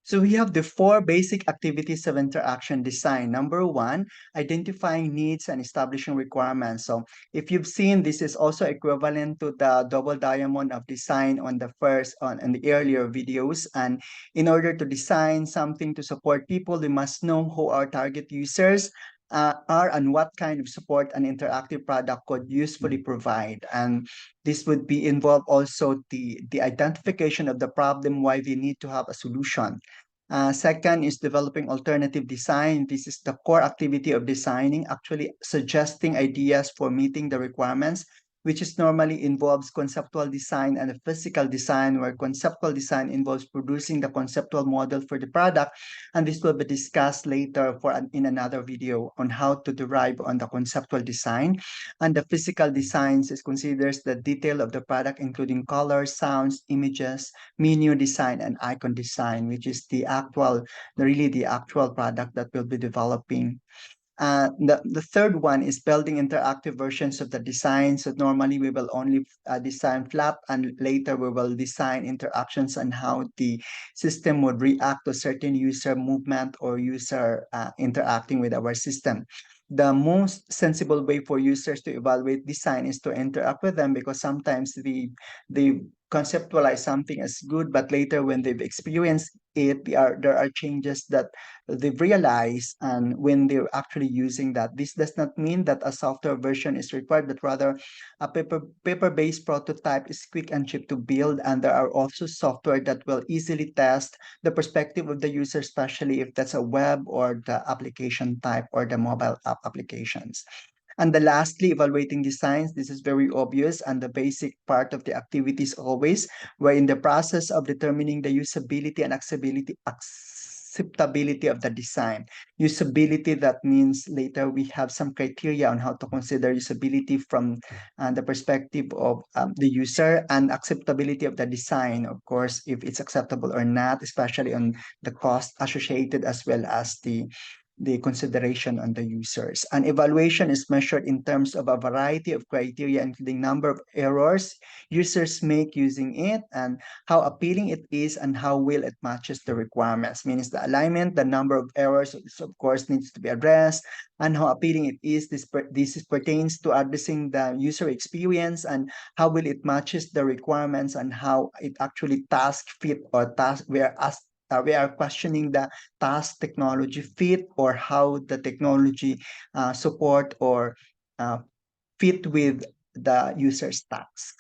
So we have the four basic activities of interaction design. Number one, identifying needs and establishing requirements. So if you've seen, this is also equivalent to the double diamond of design on the first on in the earlier videos. And in order to design something to support people, we must know who our target users are and what kind of support an interactive product could usefully provide. And this would be involve also the identification of the problem, why we need to have a solution. Second is developing alternative design. This is the core activity of designing, actually suggesting ideas for meeting the requirements, which is normally involves conceptual design and a physical design, where conceptual design involves producing the conceptual model for the product. And this will be discussed later in another video on how to derive on the conceptual design. And the physical designs is considers the detail of the product, including colors, sounds, images, menu design, and icon design, which is really the actual product that we'll be developing. The third one is building interactive versions of the design. So normally we will only design flap, and later we will design interactions on how the system would react to certain user movement or user interacting with our system. The most sensible way for users to evaluate design is to interact with them, because sometimes they conceptualize something as good, but later when they've experienced it, there are changes that they've realized, and when they're actually using that. This does not mean that a software version is required, but rather a paper-based prototype is quick and cheap to build, and there are also software that will easily test the perspective of the user, especially if that's a web or the application type or the mobile app applications. And the lastly, evaluating designs. This is very obvious and the basic part of the activities always, where in the process of determining the usability and acceptability of the design. Usability, that means later we have some criteria on how to consider usability from the perspective of the user, and acceptability of the design, of course, if it's acceptable or not, especially on the cost associated as well as the consideration on the users. And evaluation is measured in terms of a variety of criteria, including number of errors users make using it, and how appealing it is, and how well it matches the requirements. Means the alignment, the number of errors, of course, needs to be addressed, and how appealing it is. This pertains to addressing the user experience, and how well it matches the requirements, and how it actually task fit or task where as we are questioning the task technology fit, or how the technology support or uh, fit with the user's task.